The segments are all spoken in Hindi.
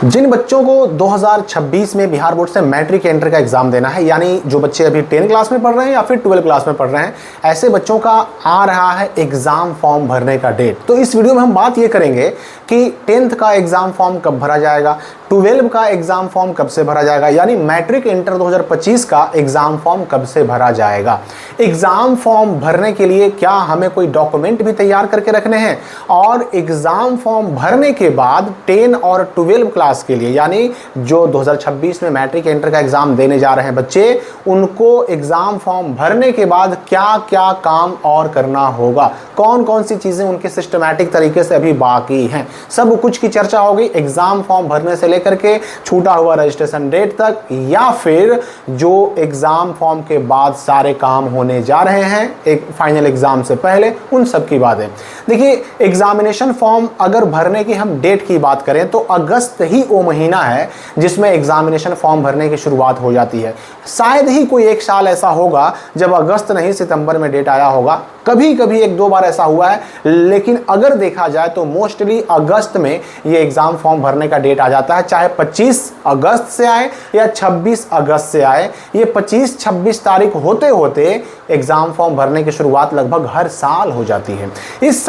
जिन बच्चों को 2026 में बिहार बोर्ड से मैट्रिक इंटर का एग्जाम देना है, यानी जो बच्चे अभी 10 क्लास में पढ़ रहे हैं या फिर 12 क्लास में पढ़ रहे हैं, ऐसे बच्चों का आ रहा है एग्जाम फॉर्म भरने का डेट। तो इस वीडियो में हम बात ये करेंगे कि 10th का एग्जाम फॉर्म कब भरा जाएगा, 12 का एग्जाम फॉर्म कब से भरा जाएगा, यानी मैट्रिक इंटर 2025 का एग्जाम फॉर्म कब से भरा जाएगा। एग्जाम फॉर्म भरने के लिए क्या हमें कोई डॉक्यूमेंट भी तैयार करके रखने हैं, और एग्जाम फॉर्म भरने के बाद 10 और 12 क्लास के लिए, यानी जो 2026 में मैट्रिक इंटर का एग्जाम देने जा रहे हैं बच्चे, उनको एग्जाम फॉर्म भरने के बाद क्या क्या काम और करना होगा, कौन कौन सी चीजें उनके सिस्टमैटिक तरीके से अभी बाकी हैं, सब कुछ की चर्चा होगी। एग्जाम फॉर्म भरने से लेकर के छूटा हुआ रजिस्ट्रेशन डेट तक, या फिर जो एग्जाम फॉर्म के बाद सारे काम होने जा रहे हैं एक फाइनल एग्जाम से पहले, उन सब की बात है। देखिए, एग्जामिनेशन फॉर्म अगर भरने की हम डेट की बात करें तो अगस्त ही वो महीना है जिसमें एग्जामिनेशन फॉर्म भरने की शुरुआत हो जाती है। शायद ही कोई एक साल ऐसा होगा जब अगस्त नहीं सितंबर में डेट आया होगा, कभी कभी एक दो बार ऐसा हुआ है, लेकिन अगर देखा जाए तो मोस्टली अगस्त में ये एग्जाम फॉर्म भरने का डेट आ जाता है, चाहे 25 अगस्त से आए या 26 अगस्त से आए। ये 25-26 तारीख होते होते एग्जाम फॉर्म भरने की शुरुआत लगभग हर साल हो जाती है। इस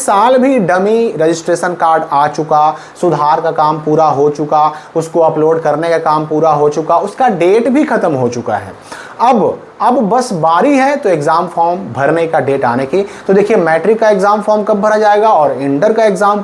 साल भी डमी रजिस्ट्रेशन कार्ड आ चुका, सुधार का काम पूरा हो चुका, उसको अपलोड करने का काम पूरा हो चुका, उसका डेट भी खत्म हो चुका है। अब बस बारी है तो एग्जाम फॉर्म भरने का डेट आने की। तो देखिए, मैट्रिक का एग्जाम फॉर्म कब भरा जाएगा और इंटर का एग्जाम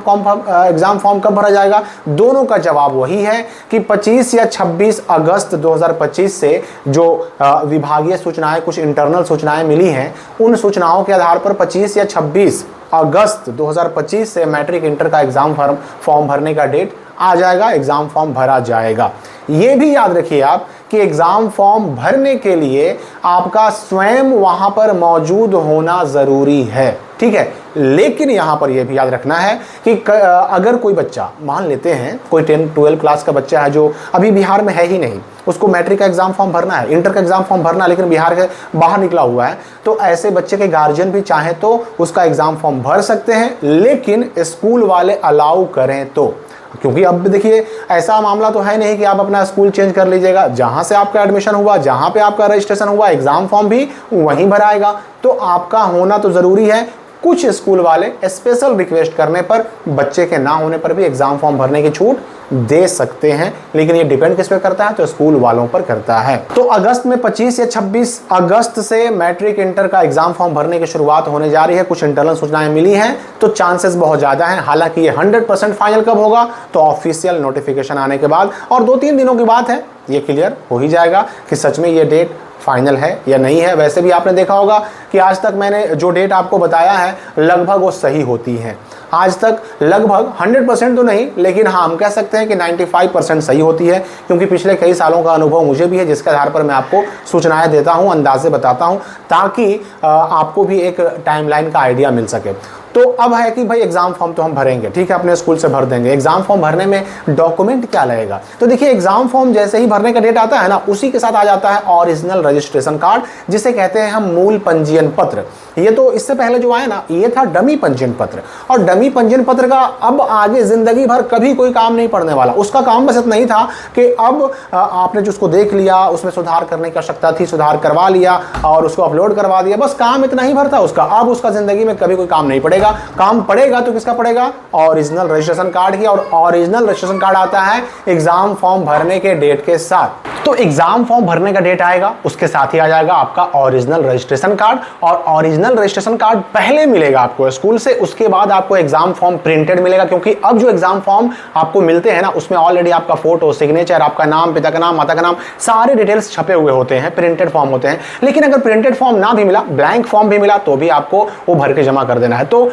फॉर्म कब भरा जाएगा, दोनों का जवाब वही है कि 25 या 26 अगस्त 2025 से जो विभागीय सूचनाएं, कुछ इंटरनल सूचनाएं मिली हैं, उन सूचनाओं के आधार पर 25 या 26 अगस्त 2025 से मैट्रिक इंटर का एग्जाम फॉर्म भरने का डेट आ जाएगा, एग्जाम फॉर्म भरा जाएगा। ये भी याद रखिए आप कि एग्जाम फॉर्म भरने के लिए आपका स्वयं वहां पर मौजूद होना जरूरी है, ठीक है। लेकिन यहां पर यह भी याद रखना है कि अगर कोई बच्चा, मान लेते हैं कोई 10-12 क्लास का बच्चा है जो अभी बिहार में है ही नहीं, उसको मैट्रिक का एग्जाम फॉर्म भरना है, इंटर का एग्जाम फॉर्म भरना है, लेकिन बिहार के बाहर निकला हुआ है, तो ऐसे बच्चे के गार्जियन भी चाहे तो उसका एग्जाम फॉर्म भर सकते हैं, लेकिन स्कूल वाले अलाउ करें तो। क्योंकि अब देखिए, ऐसा मामला तो है नहीं कि आप अपना स्कूल चेंज कर लीजिएगा, जहां से आपका एडमिशन हुआ, जहां पे आपका रजिस्ट्रेशन हुआ, एग्जाम फॉर्म भी वहीं भराएगा, तो आपका होना तो जरूरी है। कुछ स्कूल वाले स्पेशल रिक्वेस्ट करने पर, बच्चे के ना होने पर भी एग्जाम फॉर्म भरने की छूट दे सकते हैं, लेकिन ये डिपेंड किस पे करता है, तो स्कूल वालों पर करता है। तो अगस्त में 25 या 26 अगस्त से मैट्रिक इंटर का एग्जाम फॉर्म भरने की शुरुआत होने जा रही है। कुछ इंटरनल सूचनाएं मिली हैं, तो चांसेस बहुत ज्यादा हैं। हालांकि ये 100% फाइनल कब होगा, तो ऑफिशियल नोटिफिकेशन आने के बाद, और 2-3 दिनों की बात है, ये क्लियर हो ही जाएगा कि सच में ये डेट फाइनल है या नहीं है। वैसे भी आपने देखा होगा कि आज तक मैंने जो डेट आपको बताया है लगभग वो सही होती है। आज तक लगभग 100% तो नहीं, लेकिन हाँ, हम कह सकते हैं कि 95% सही होती है, क्योंकि पिछले कई सालों का अनुभव मुझे भी है, जिसके आधार पर मैं आपको सूचनाएं देता हूं, अंदाजे बताता हूं, ताकि आपको भी एक टाइमलाइन का आइडिया मिल सके। तो अब है कि भाई एग्जाम फॉर्म तो हम भरेंगे, ठीक है, अपने स्कूल से भर देंगे। एग्जाम फॉर्म भरने में डॉक्यूमेंट क्या लगेगा, तो देखिए, एग्जाम फॉर्म जैसे ही भरने का डेट आता है ना, उसी के साथ आ जाता है ओरिजिनल रजिस्ट्रेशन कार्ड, जिसे कहते हैं हम मूल पंजीयन पत्र। ये तो इससे पहले जो आया ना, ये था डमी पंजीयन पत्र, और डमी पंजीयन पत्र का अब आगे जिंदगी भर कभी कोई काम नहीं पड़ने वाला। उसका काम बस इतना ही था कि अब आपने जो उसको देख लिया, उसमें सुधार करने की आवश्यकता थी, सुधार करवा लिया और उसको अपलोड करवा दिया, बस काम इतना ही भर था उसका। अब उसका जिंदगी में कभी कोई काम नहीं पड़ेगा। काम पड़ेगा तो किसका पड़ेगा, ओरिजिनल रजिस्ट्रेशन कार्ड की, और ओरिजिनल रजिस्ट्रेशन कार्ड आता है एग्जाम फॉर्म भरने के डेट के साथ। तो एग्जाम फॉर्म भरने का डेट आएगा, उसके साथ ही आ जाएगा आपका ओरिजिनल रजिस्ट्रेशन कार्ड, और ओरिजिनल रजिस्ट्रेशन कार्ड पहले मिलेगा आपको स्कूल से, उसके बाद आपको एग्जाम फॉर्म प्रिंटेड मिलेगा, क्योंकि अब जो एग्जाम फॉर्म आपको मिलते हैं ना, उसमें ऑलरेडी आपका फोटो, सिग्नेचर, आपका नाम, पिता का नाम, माता का नाम, सारे डिटेल्स छपे हुए होते हैं, प्रिंटेड फॉर्म होते हैं। लेकिन अगर प्रिंटेड फॉर्म ना भी मिला, ब्लैंक फॉर्म भी मिला, तो भी आपको वो भर के जमा कर देना है। तो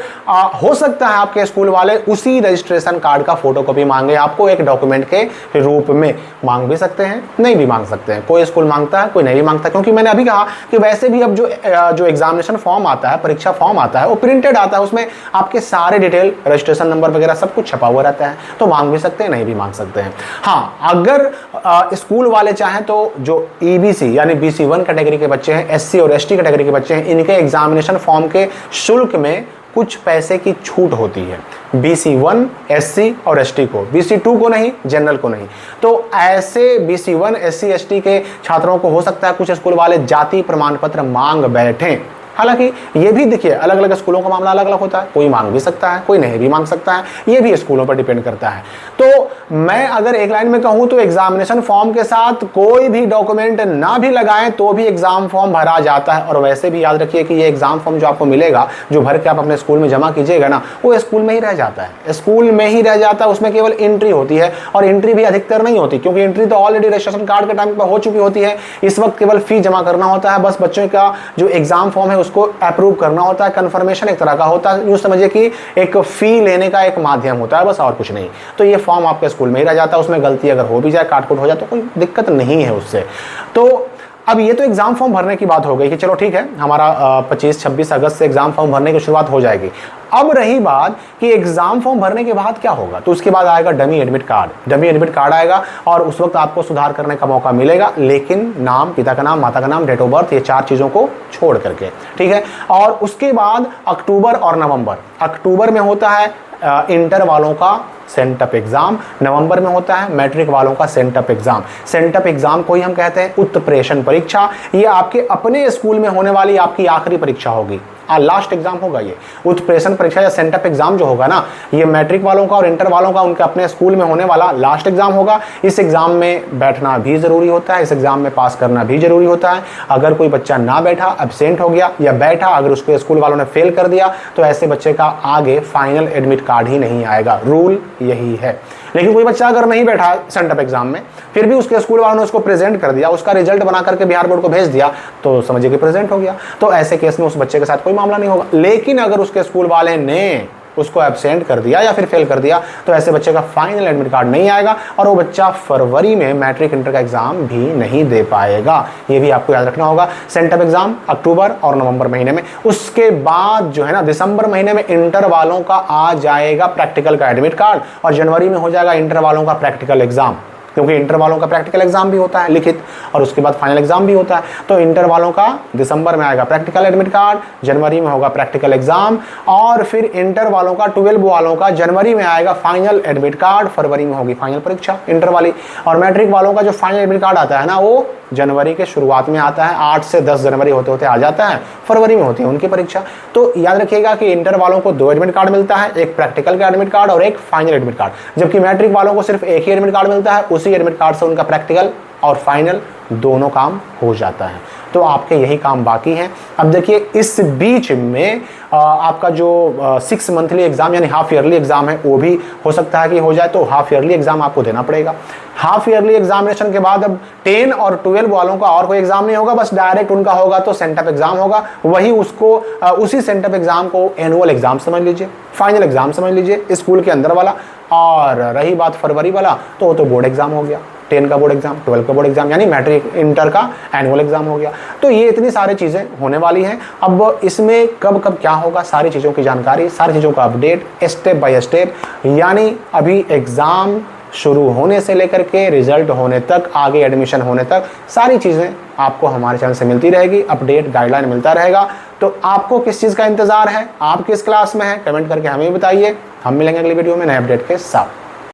हो सकता है आपके स्कूल वाले उसी रजिस्ट्रेशन कार्ड का फोटोकॉपी मांगे आपको एक डॉक्यूमेंट के रूप में। मांग भी सकते हैं, नहीं भी मांग सकते हैं, कोई स्कूल मांगता है, कोई नहीं भी मांगता, क्योंकि मैंने अभी कहा कि वैसे भी अब जो एग्जामिनेशन फॉर्म आता है, परीक्षा फॉर्म आता है, वो प्रिंटेड आता है, उसमें आपके सारे डिटेल, रजिस्ट्रेशन नंबर वगैरह सब कुछ छपा हुआ रहता है। तो मांग भी सकते हैं, नहीं भी मांग सकते हैं। हाँ, अगर स्कूल वाले चाहें तो जो EBC यानी BC1 कैटेगरी के बच्चे हैं, SC और ST कैटेगरी के बच्चे हैं, इनके एग्जामिनेशन फॉर्म के शुल्क में कुछ पैसे की छूट होती है, BC1 SC और ST को, BC2 को नहीं, जनरल को नहीं। तो ऐसे BC1 SC ST के छात्रों को हो सकता है कुछ स्कूल वाले जाति प्रमाण पत्र मांग बैठें। हालांकि ये भी देखिए अलग अलग स्कूलों का मामला अलग अलग होता है, कोई मांग भी सकता है, कोई नहीं भी मांग सकता है, ये भी स्कूलों पर डिपेंड करता है। तो मैं अगर एक लाइन में कहूं तो एग्जामिनेशन फॉर्म के साथ कोई भी डॉक्यूमेंट ना भी लगाएं तो भी एग्जाम फॉर्म भरा जाता है। और वैसे भी याद रखिए कि ये एग्जाम फॉर्म जो आपको मिलेगा, जो भर के आप अपने स्कूल में जमा कीजिएगा ना, वो स्कूल में ही रह जाता है, स्कूल में ही रह जाता है। उसमें केवल एंट्री होती है, और एंट्री भी अधिकतर नहीं होती, क्योंकि एंट्री तो ऑलरेडी रजिस्ट्रेशन कार्ड के टाइम पर हो चुकी होती है। इस वक्त केवल फी जमा करना होता है, बस बच्चों का जो एग्जाम फॉर्म है उसको अप्रूव करना होता है, कंफर्मेशन एक तरह का होता है, यूं समझिए कि एक फी लेने का एक माध्यम होता है, बस और कुछ नहीं। तो ये फॉर्म आपके स्कूल में ही रह जाता है, उसमें गलती अगर हो भी जाए, काट-कूट हो जाए तो कोई दिक्कत नहीं है उससे। तो अब ये तो एग्जाम फॉर्म भरने की बात हो गई कि चलो ठीक है, हमारा 25-26 अगस्त से एग्जाम फॉर्म भरने की शुरुआत हो जाएगी। अब रही बात कि एग्जाम फॉर्म भरने के बाद क्या होगा, तो उसके बाद आएगा dummy admit card. Dummy admit card आएगा और उस वक्त आपको सुधार करने का मौका मिलेगा, लेकिन नाम, पिता का नाम, माता का नाम, डेट ऑफ बर्थ, ये 4 चीजों को छोड़ करके, ठीक है। और उसके बाद अक्टूबर और नवंबर, अक्टूबर में होता है इंटर वालों का सेंटअप एग्जाम, नवंबर में होता है मैट्रिक वालों का सेंटअप एग्जाम। सेंटअप एग्जाम को ही हम कहते हैं उत्प्रेषण परीक्षा। ये आपके अपने स्कूल में होने वाली आपकी आखिरी परीक्षा होगी, लास्ट एग्जाम होगा ये। उत्प्रेषण परीक्षा या सेंटअप एग्जाम जो होगा ना, ये मैट्रिक वालों का और इंटर वालों का उनके अपने स्कूल में होने वाला लास्ट एग्जाम होगा। इस एग्जाम में बैठना भी जरूरी होता है, इस एग्जाम में पास करना भी जरूरी होता है। अगर कोई बच्चा ना बैठा, एब्सेंट हो गया, या बैठा अगर उसको स्कूल वालों ने फेल कर दिया, तो ऐसे बच्चे का आगे फाइनल एडमिट कार्ड ही नहीं आएगा। रूल यही है। लेकिन कोई बच्चा अगर नहीं बैठा सेंटअप एग्जाम में, फिर भी उसके स्कूल वालों ने उसको प्रेजेंट कर दिया, उसका रिजल्ट बना करके बिहार बोर्ड को भेज दिया, तो समझिए कि प्रेजेंट हो गया। तो ऐसे केस में उस बच्चे के साथ कोई मामला नहीं होगा। लेकिन अगर उसके स्कूल वाले ने उसको एब्सेंट कर दिया या फिर फेल कर दिया, तो ऐसे बच्चे का फाइनल एडमिट कार्ड नहीं आएगा, और वो बच्चा फरवरी में मैट्रिक इंटर का एग्जाम भी नहीं दे पाएगा। ये भी आपको याद रखना होगा। सेंटअप एग्जाम अक्टूबर और नवंबर महीने में, उसके बाद जो है ना दिसंबर महीने में इंटर वालों का आ जाएगा प्रैक्टिकल का एडमिट कार्ड, और जनवरी में हो जाएगा इंटर वालों का प्रैक्टिकल एग्जाम, क्योंकि इंटर वालों का प्रैक्टिकल एग्जाम भी होता है लिखित, और उसके बाद फाइनल एग्जाम भी होता है। तो इंटर वालों का दिसंबर में आएगा प्रैक्टिकल एडमिट कार्ड, जनवरी में होगा प्रैक्टिकल एग्जाम, और फिर इंटर वालों का 12 वालों का जनवरी में आएगा फाइनल एडमिट कार्ड, फरवरी में होगी फाइनल परीक्षा इंटर वाली। और मैट्रिक वालों का जो फाइनल एडमिट कार्ड आता है ना, वो जनवरी के शुरुआत में आता है, 8 से 10 जनवरी होते होते आ जाता है, फरवरी में होती है उनकी परीक्षा। तो याद रखिएगा कि इंटर वालों को 2 एडमिट कार्ड मिलता है, एक प्रैक्टिकल का एडमिट कार्ड और एक फाइनल एडमिट कार्ड, जबकि मैट्रिक वालों को सिर्फ एक ही एडमिट कार्ड मिलता है, उसी एडमिट कार्ड से उनका प्रैक्टिकल और फाइनल दोनों काम हो जाता है। तो आपके यही काम बाकी हैं। अब देखिए इस बीच में आपका जो 6 मंथली एग्जाम यानी हाफ ईयरली एग्जाम है, वो भी हो सकता है कि हो जाए, तो हाफ ईयरली एग्जाम आपको देना पड़ेगा। हाफ ईयरली एग्जामिनेशन के बाद अब 10 और 12 वालों का और कोई एग्जाम नहीं होगा, बस डायरेक्ट उनका होगा तो सेंटअप एग्जाम होगा। वही उसको उसी सेंटअप एग्जाम को एनुअल एग्जाम समझ लीजिए, फाइनल एग्जाम समझ लीजिए स्कूल के अंदर वाला। और रही बात फरवरी वाला, तो बोर्ड एग्जाम हो गया, 10 का बोर्ड एग्जाम, 12 का बोर्ड एग्जाम, यानी मैट्रिक इंटर का एनुअल एग्जाम हो गया। तो ये इतनी सारी चीज़ें होने वाली हैं। अब इसमें कब कब क्या होगा, सारी चीज़ों की जानकारी, सारी चीज़ों का अपडेट स्टेप बाय स्टेप, यानी अभी एग्ज़ाम शुरू होने से लेकर के रिजल्ट होने तक, आगे एडमिशन होने तक, सारी चीज़ें आपको हमारे चैनल से मिलती रहेगी, अपडेट गाइडलाइन मिलता रहेगा। तो आपको किस चीज़ का इंतज़ार है, आप किस क्लास में हैं, कमेंट करके हमें बताइए। हम मिलेंगे अगली वीडियो में नए अपडेट के साथ।